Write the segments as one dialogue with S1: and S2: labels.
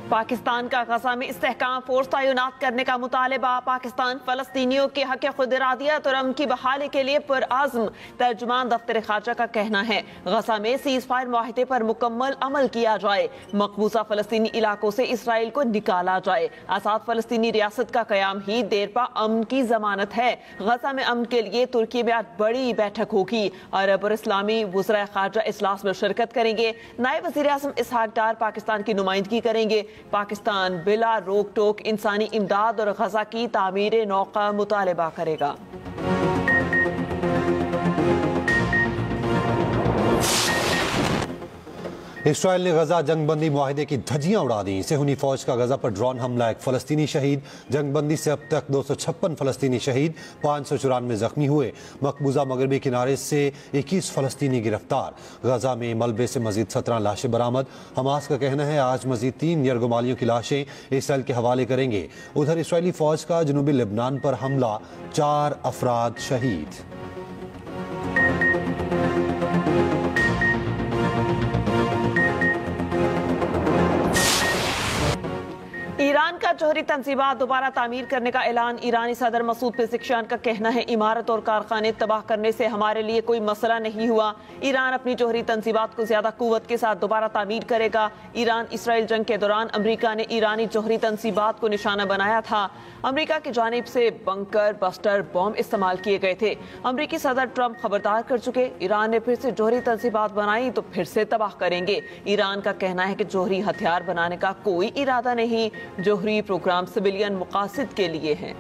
S1: पाकिस्तान का गजा में इस्तेहकाम फोर्स तैनात करने का मुतालबा। पाकिस्तान फलस्तीनियों के हक खुद इरादियत और अमन की बहाली के लिए पुरआज़्म। तर्जुमान दफ्तर खारजा का कहना है गजा में सीज फायर माहिदे पर मुकम्मल अमल किया जाए, मकबूजा फलस्तीनी इलाकों से इसराइल को निकाला जाए। आज़ाद फलस्तीनी रियासत का क़याम ही देरपा अमन की जमानत है। गजा में अमन के लिए तुर्की में आज बड़ी बैठक होगी। अरब और इस्लामी वज़राए खारजा इजलास में शिरकत करेंगे। नायब वज़ीर आज़म इसहाक डार पाकिस्तान की नुमाइंदगी करेंगे। पाकिस्तान बिला रोक टोक इंसानी इमदाद और गजा की तामीर नौ का मुतालबा करेगा।
S2: इसराइल ने गजा जंगबंदी मुआहिदे की धज्जियां उड़ा दी। सेहूनी फौज का गजा पर ड्रोन हमला, एक फलस्तीनी शहीद। जंगबंदी से अब तक 256 फलस्तीनी शहीद, 594 जख्मी हुए। मकबूजा मगरबी किनारे से 21 फलस्तीनी गिरफ्तार। गजा में मलबे से मजीद 17 लाशें बरामद। हमास का कहना है आज मजीद 3 यरगमालियों की लाशें इसराइल के हवाले करेंगे। उधर इसराइली फौज का जनूबी लेबनान पर हमला, 4 अफराद शहीद।
S1: ईरान का जौहरी तंजीमात दोबारा तामीर करने का ऐलान। ईरानी सदर मसूद पेज़ेश्कियान का कहना है इमारत और कारखाने तबाह करने से हमारे लिए कोई मसला नहीं हुआ। ईरान अपनी जौहरी तंजीमात को ज्यादा कुव्वत के साथ दोबारा तामीर करेगा। ईरान इसराइल जंग के दौरान अमरीका ने ईरानी जौहरी तंजीमात को निशाना बनाया था। अमरीका की जानिब से बंकर बस्टर बॉम्ब इस्तेमाल किए गए थे। अमरीकी सदर ट्रंप खबरदार कर चुके, ईरान ने फिर से जौहरी तंजीमात बनाई तो फिर से तबाह करेंगे। ईरान का कहना है कि जौहरी हथियार बनाने का कोई इरादा नहीं, जौहरी प्रोग्राम सिविलियन मकासद के लिए है।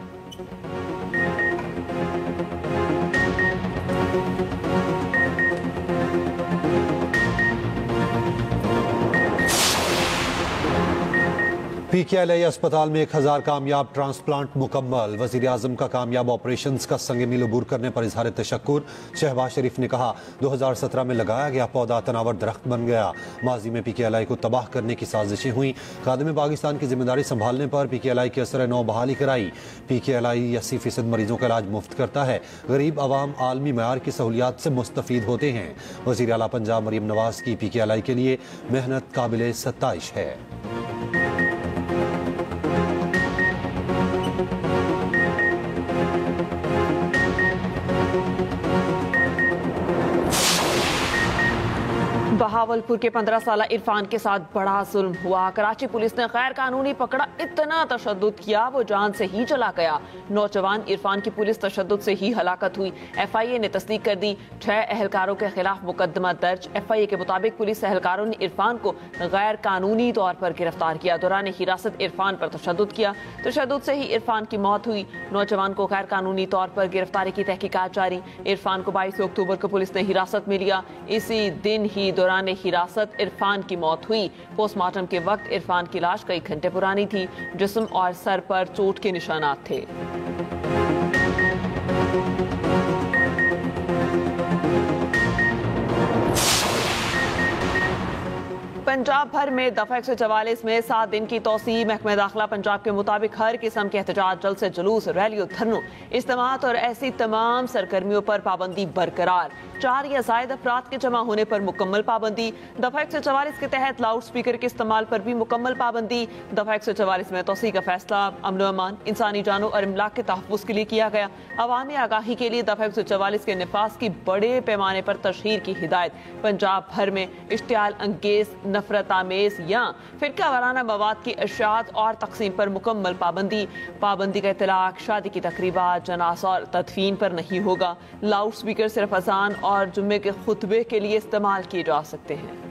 S2: PKLA अस्पताल में 1000 कामयाब ट्रांसप्लांट मुकम्मल। वज़ीर आज़म का कामयाब ऑपरेशंस का संग मील अबूर करने पर इजहार तशक्कुर। शहबाज शरीफ ने कहा 2017 में लगाया गया पौधा तनावर दरख्त बन गया। माजी में PKLA को तबाह करने की साजिशें हुई। खादिम पाकिस्तान की जिम्मेदारी संभालने पर PKLA की असर नौ बहाली कराई। PKLA 80% मरीजों का इलाज मुफ्त करता है। गरीब आवाम आलमी मयार की सहूलियात से मुस्तफीद होते हैं। वज़ीर आला पंजाब मरीम नवाज की PKLA के लिए मेहनत काबिल सत्ताइश है।
S1: बहावलपुर के 15 साला इरफान के साथ बड़ा जुल्म हुआ। कराची पुलिस ने गैर कानूनी पकड़ा, इतना तशद्दुद किया वो जान से ही चला गया। नौजवान इरफान की पुलिस तशद्दुद से ही हलाकत हुई। FIA ने तस्दीक कर दी। 6 एहलकारों के खिलाफ मुकदमा दर्ज। FIA के मुताबिक पुलिस एहलकारों ने इरफान को गैर कानूनी तौर पर गिरफ्तार किया। दौरान हिरासत इरफान पर तशद्दुद किया। तशद्दुद से ही इरफान की मौत हुई। नौजवान को गैर कानूनी तौर पर गिरफ्तारी की तहकीकात जारी। इरफान को 22 अक्टूबर को पुलिस ने हिरासत में लिया। इसी दिन ही दौरान हिरासत इरफान की मौत हुई। पोस्टमार्टम के वक्त इरफान की लाश कई घंटे पुरानी थी। जिस्म और सर पर चोट के निशानात थे। पंजाब भर में दफा 144 में 7 दिन की तोसी। महकमा दाखिला पंजाब के मुताबिक हर किस्म के एहतजाज, जलसे जुलूस, रैलियों, धरनों, इज्तिमात और ऐसी तमाम सरगर्मियों पर पाबंदी बरकरार। 4 या जायद अफराद के जमा होने पर मुकम्मल पाबंदी। दफा 144 के तहत लाउड स्पीकर के इस्तेमाल पर भी मुकम्मल पाबंदी। दफा 144 में तोसी का फैसला अमन व अमान, इंसानी जानों और इमलाक के तहफ़्फ़ुज़ के लिए किया गया। अवामी आगाही के लिए दफा 144 के नफाज की बड़े पैमाने पर तशहीर की हिदायत। पंजाब भर में इश्तियाल अंगेज, नफरत आमेज या फिरका वाराना मवाद की इशाअत और तकसीम पर मुकम्मल पाबंदी। पाबंदी का इतलाक शादी की तकरीबात, जनाज़ा और तदफीन पर नहीं होगा। लाउड स्पीकर सिर्फ अजान और जुम्मे के खुतबे के लिए इस्तेमाल किए जा सकते हैं।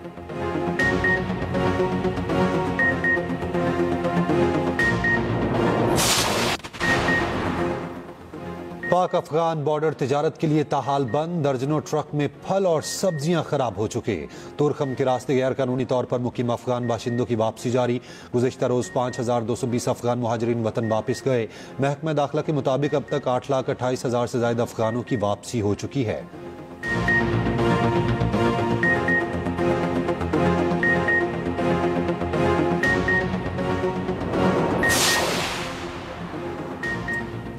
S2: पाक अफगान बॉर्डर तिजारत के लिए ताहाल बंद। दर्जनों ट्रक में फल और सब्जियां खराब हो चुके। तुरखम के रास्ते गैर कानूनी तौर पर मुकीम अफगान बाशिंदों की वापसी जारी। गुज़िश्ता रोज 5220 अफगान मुहाजिरीन वतन वापस गए। महकमा दाखिला के मुताबिक अब तक 8,28,000 से ज्यादा अफगानों की वापसी हो चुकी है।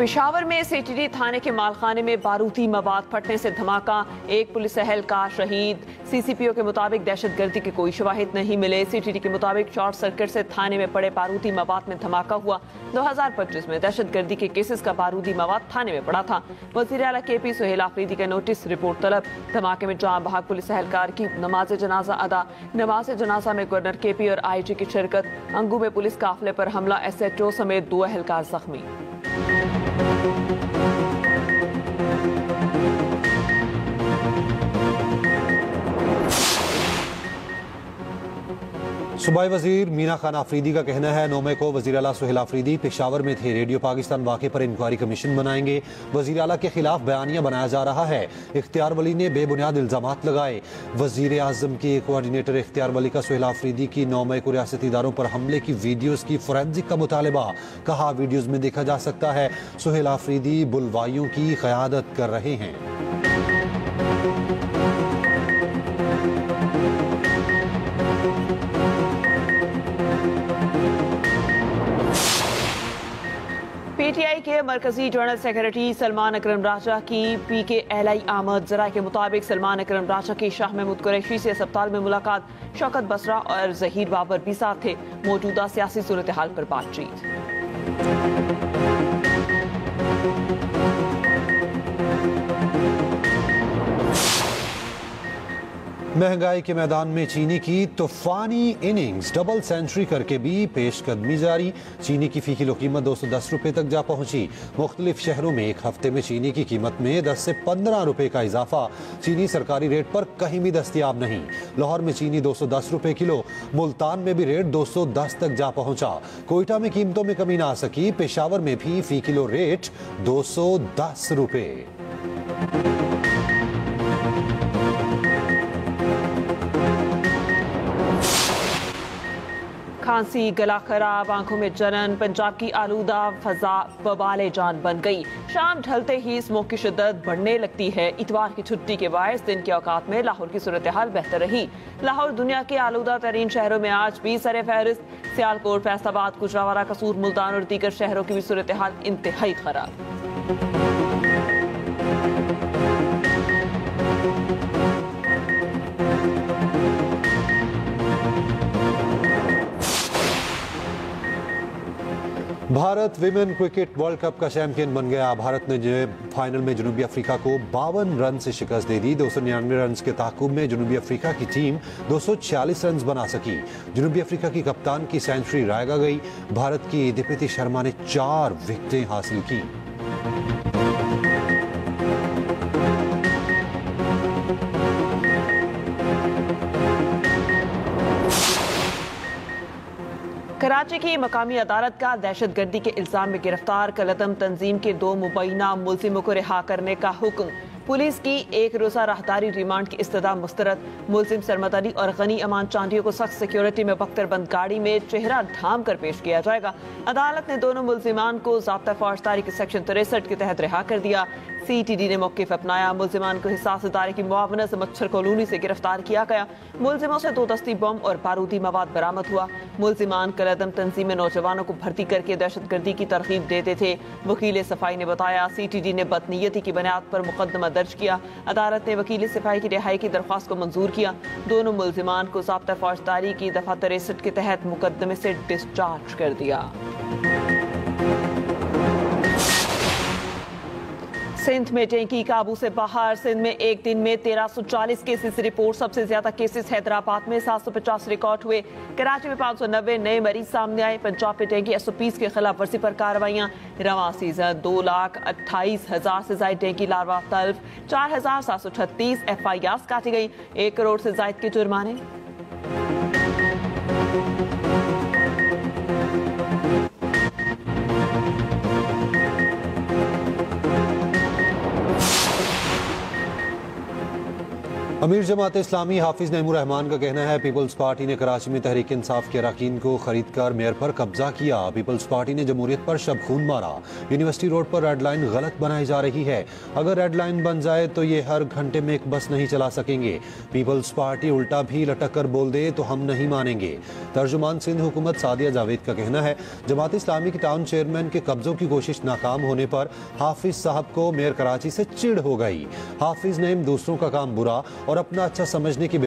S1: पेशावर में सीटीडी थाने के मालखाने में बारूदी मवाद फटने से धमाका, एक पुलिस एहलकार शहीद। सीसीपीओ के मुताबिक दहशतगर्दी के कोई शवाहिद नहीं मिले। सीटीडी के मुताबिक शॉर्ट सर्किट से थाने में पड़े बारूदी मवाद में धमाका हुआ। 2025 में दहशतगर्दी के केसेस का बारूदी मवाद थाने में पड़ा था। वजीर आला केपी सुहेल आफरीदी का नोटिस, रिपोर्ट तलब। धमाके में जाम बहक पुलिस एहलकार की नमाज जनाजा अदा। नमाज जनाजा में गवर्नर केपी और आईजी की शिरकत। अंगू में पुलिस काफिले पर हमला, एसएचओ समेत 2 एहलकार जख्मी।
S2: सूबाई वजीर मीना खान आफरीदी का कहना है 9 मई को वजीर आला सुहेल आफरीदी पेशावर में थे। रेडियो पाकिस्तान वाक़े पर इंक्वायरी कमीशन बनाएंगे। वजीर आला के खिलाफ बयानिया बनाया जा रहा है। इख्तियार वली ने बेबुनियाद इल्जामात लगाए। वजीर आजम के कोऑर्डिनेटर इख्तियार वली का सुहेल आफरीदी की 9 मई को रियासती इदारों पर हमले की वीडियोज की फोरेंसिक का मुतालबा। कहा वीडियोज में देखा जा सकता है सुहेल आफरीदी बुलवाइयों की क़यादत कर रहे हैं।
S1: पीटीआई के मरकजी जनरल सेक्रेटरी सलमान अकरम राजा की PKLI आमद। जरा के मुताबिक सलमान अकरम राजा की शाह महमूद कुरैशी से अस्पताल में मुलाकात। शौकत बसरा और जहीर बाबर भी साथ थे। मौजूदा सियासी सूरत हाल पर बातचीत।
S2: महंगाई के मैदान में चीनी की तूफानी इनिंग्स, डबल सेंचुरी करके भी पेशकदमी जारी। चीनी की फी किलो कीमत 210 रुपए तक जा पहुंची। मुख्तलिफ शहरों में एक हफ्ते में चीनी की कीमत में 10 से 15 रुपए का इजाफा। चीनी सरकारी रेट पर कहीं भी दस्तयाब नहीं। लाहौर में चीनी 210 रुपए किलो, मुल्तान में भी रेट 210 तक जा पहुंचा। कोयटा में कीमतों में कमी ना आ सकी। पेशावर में भी फी किलो रेट 210 रुपए।
S1: खांसी, गला खराब, आंखों में जलन, पंजाब की आलूदा फजा बवाले जान बन गई। शाम ढलते ही स्मोक की शिद्दत बढ़ने लगती है। इतवार की छुट्टी के बायस दिन के औकात में लाहौर की सूरत हाल बेहतर रही। लाहौर दुनिया के आलूदा तरीन शहरों में आज भी सरे फहरिस्त। सियालकोट, फैसलाबाद, गुजरावाला, कसूर, मुल्तान और दीगर शहरों की भी सूरत हाल इंतहाई खराब।
S2: Bharat women cricket world cup का चैंपियन बन गया। भारत ने फाइनल में जनूबी अफ्रीका को 52 रन से शिकस्त दे दी। 299 रन के ताकुब में जनूबी अफ्रीका की टीम 246 रन बना सकी। जनूबी अफ्रीका की कप्तान की सेंचुरी रायगा गई। भारत की दीप्ति शर्मा ने 4 विकेटें हासिल की।
S1: कराची की मकामी अदालत का दहशतगर्दी के इल्जाम में गिरफ्तार कलतम तंजीम के 2 मुबैना मुलजिमों को रिहा करने का हुक्म। पुलिस की 1 रोजा राहदारी रिमांड की इस्तदा मुस्तरद। मुलजिम सरमद अली और गनी अमान चांदियों को सख्त सिक्योरिटी में बख्तरबंद गाड़ी में चेहरा ढाम कर पेश किया जाएगा। अदालत ने दोनों मुलजिमान को ज़ाब्ता फौजदारी के सेक्शन 63 के तहत रिहा कर दिया। CTD ने मौक़िफ़ अपनाया। मुलजिमान को हिसास इदारे की मुआवनत से मच्छर कॉलोनी से गिरफ्तार किया गया। मुलजिमों से 2 दस्ती बम और बारूदी मवाद बरामद हुआ। मुलजिमान कलदम तंजीम में नौजवानों को भर्ती करके दहशतगर्दी की तरगीब देते थे। वकील सफाई ने बताया CTD ने बदनीयती की बुनियाद पर मुकदमा दर्ज किया। अदालत ने वकील सफाई की रिहाई की दरख्वास्त को मंजूर किया। दोनों मुलजिमान को ज़ाब्ता फौजदारी की दफा 63 के तहत मुकदमे से डिस्चार्ज कर दिया। सिंध में डेंगू काबू से बाहर। सिंध में एक दिन में 1340 केसेस रिपोर्ट। सबसे ज्यादा केसेस हैदराबाद में 750 रिकॉर्ड हुए। कराची में 590 नए मरीज सामने आए। पंजाब में डेंगू SOPs की खिलाफ वर्जी पर कार्रवाइयां। रवां सीजन 2,28,000 से ज्यादा डेंगू लार्वा तल्फ। 4,736 FIRs काटी गई। 1 करोड़ से ज्यादा के जुर्माने।
S2: अमीर जमात इस्लामी हाफिज नईमुर रहमान का कहना है पीपल्स पार्टी ने कराची में तहरीक इंसाफ के अरकान को खरीद कर मेयर पर कब्जा किया। पीपल्स पार्टी ने जमहूरियत पर शब खून मारा। यूनिवर्सिटी रोड पर रेड लाइन गलत बनाई जा रही है। अगर रेड लाइन बन जाए तो ये हर घंटे में एक बस नहीं चला सकेंगे। पीपल्स पार्टी उल्टा भी लटक कर बोल दे तो हम नहीं मानेंगे। तर्जुमान सिंध हुकूमत सादिया जावेद का कहना है जमात इस्लामी के टाउन चेयरमैन के कब्जों की कोशिश नाकाम होने पर हाफिज साहब को मेयर कराची से चिढ़ हो गई। हाफिज नईम दूसरों का काम बुरा और अपना अच्छा समझने की